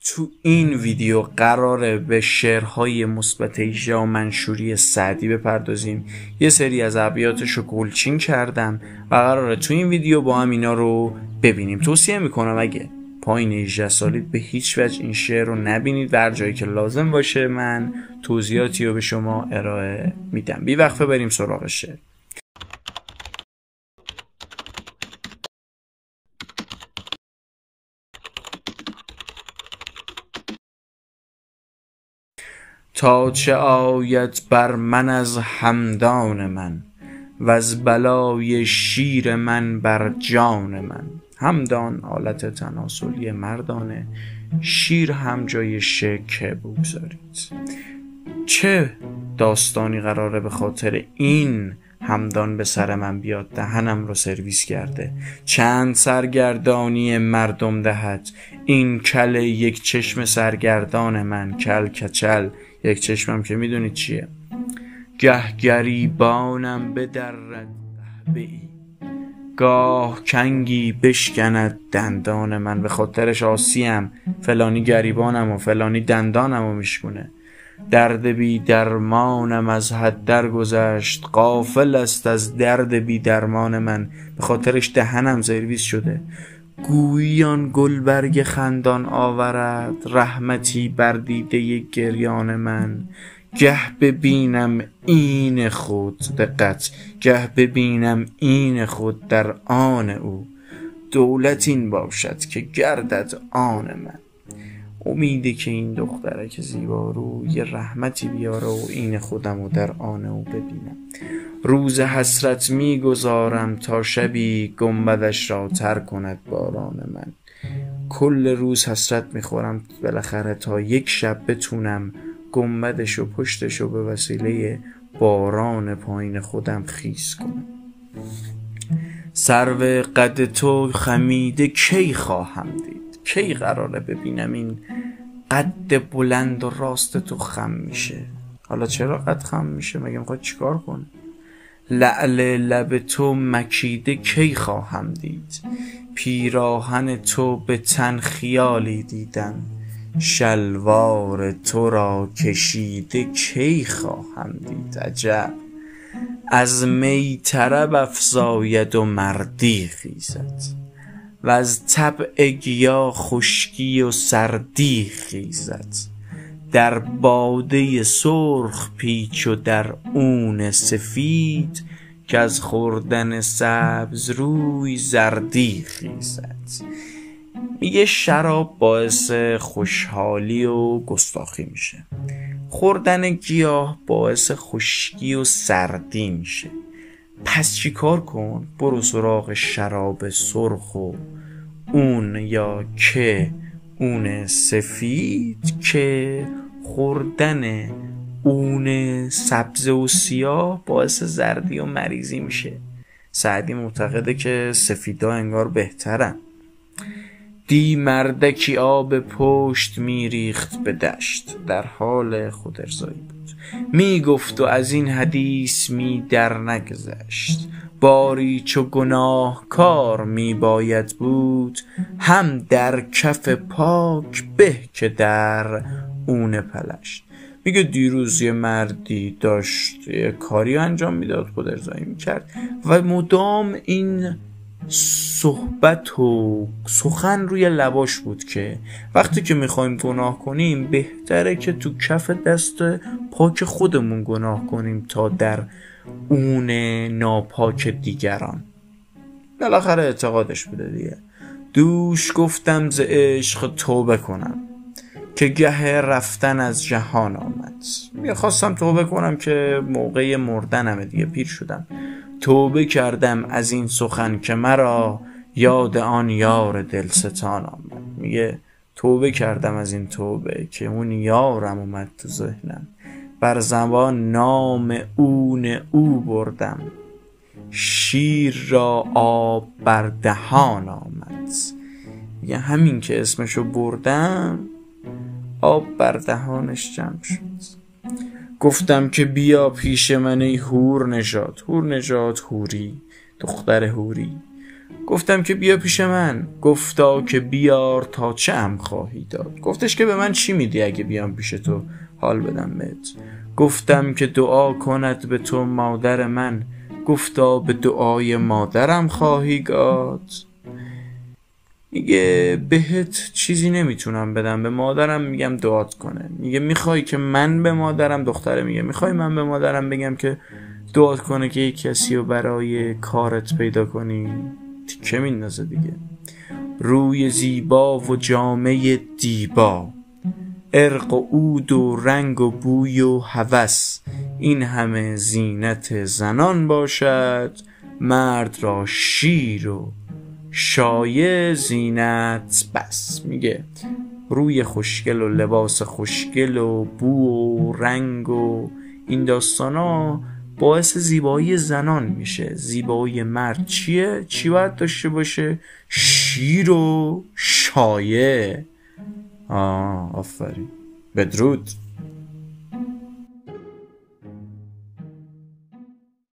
تو این ویدیو قراره به شعرهای مثبت 18 منشوری سعدی بپردازیم. یه سری از ابیاتشو گلچین کردم و قراره تو این ویدیو با هم اینا رو ببینیم. توصیه میکنم اگه پایین 18 سالید به هیچ وجه این شعر رو نبینید و هر جایی که لازم باشه من توضیحاتی رو به شما ارائه میدم. بی وقفه بریم سراغ شعر. تا چه آید بر من از همدان من و از بلای شیر من بر جان من. همدان حالت تناسلی مردانه، شیر هم جای شک بگذارید. چه داستانی قراره به خاطر این همدان به سر من بیاد، دهنم رو سرویس کرده. چند سرگردانی مردم دهد، این کل یک چشم سرگردان من. کل کچل یک چشمم که میدونید چیه. گه گریبانم بدرد قهبه‌ای، گاه کنگی بشکند دندان من. به خاطرش آسیم، فلانی گریبانم و فلانی دندانم رو میشکونه. درد بی درمانم از حد درگذشت، غافل است از درد بی درمان من. به خاطرش دهنم سرویس شده. گویان گلبرگ خندان آورد، رحمتی بر دیده گریان من. گه ببینم این خود، دقت، گه ببینم این خود در آن او. دولت این باشد که گردد آن من. امیده که این دخترک زیبا رو یه رحمتی بیاره و این خودم رو در آن او ببینم. روز حسرت میگذارم تا شبی، گنبدش را تر کند باران من. کل روز حسرت میخورم بالاخره تا یک شب بتونم گنبدش و پشتش رو به وسیله باران پایین خودم خیس کنم. سرو قد تو خمیده کی خواهم دید، کی قراره ببینم این قد بلند و راست تو خم میشه. حالا چرا قد خم میشه؟ مگه میخواد چیکار کنه؟ لعل لب تو مکیده کی خواهم دید، پیراهن تو به تن خیالی دیدم. شلوار تو را کشیده کی خواهم دید. عجب از می طرب افزاید و مردی خیزد، و از طبع گیا خشکی و سردی خیزد. در باده سرخ پیچ و در اون سفید، که از خوردن سبز روی زردی خیزد. میگه شراب باعث خوشحالی و گستاخی میشه، خوردن گیاه باعث خشکی و سردی میشه. پس چی کار کن؟ برو سراغ شراب سرخ و اون یا که اون سفید، که خوردن اون سبز و سیاه باعث زردی و مریضی میشه. سعدی معتقده که سفیدا انگار بهترن. دی مردکی آب پشت میریخت به دشت، در حال خود ارزایی بود. میگفت و از این حدیث می در نگذشت. باری چو گناه کار می باید بود، هم در کف پاک به که در اون پلشت. میگه دیروز یه مردی داشت یه کاری انجام میداد، خود ارزایی میکرد و مدام این صحبت و سخن روی لباش بود که وقتی که میخوایم گناه کنیم بهتره که تو کف دست پاک خودمون گناه کنیم تا در اون ناپاک دیگران. بالاخره اعتقادش بوده دیگه. دوش گفتم ز عشق توبه کنم، که گه رفتن از جهان آمد. میخواستم توبه کنم که موقع مردنم دیگه، پیر شدم. توبه کردم از این سخن که مرا یاد آن یار دلستان آمد. میگه توبه کردم از این توبه که اون یارم اومد تو ذهنم. بر زبان نام اون او بردم، شیر را آب بر دهان آمد. میگه همین که اسمشو بردم آب بر دهانش جمع شد. گفتم که بیا پیش من ای هور نژاد. هور نژاد، هوری، دختر هوری. گفتم که بیا پیش من. گفتا که بیار تا چه ام خواهی داد. گفتش که به من چی میدی اگه بیام پیش تو حال بدم بهت. گفتم که دعا کند به تو مادر من. گفتا به دعای مادرم خواهی گاد. میگه بهت چیزی نمیتونم بدم، به مادرم میگم دعات کنه. میگه میخوای که من به مادرم، دختره میگه میخوای من به مادرم بگم که دعات کنه که یک کسی رو برای کارت پیدا کنی؟ تیکه میندازه دیگه. روی زیبا و جامه دیبا، عرق و عود و رنگ و بوی و هوس، این همه زینت زنان باشد. مرد را شیر و شایه زینت بس. میگه روی خوشگل و لباس خوشگل و بو و رنگ و این داستانا باعث زیبایی زنان میشه. زیبایی مرد چیه؟ چی باید داشته باشه؟ شیر و شایه. آفرین. بدرود.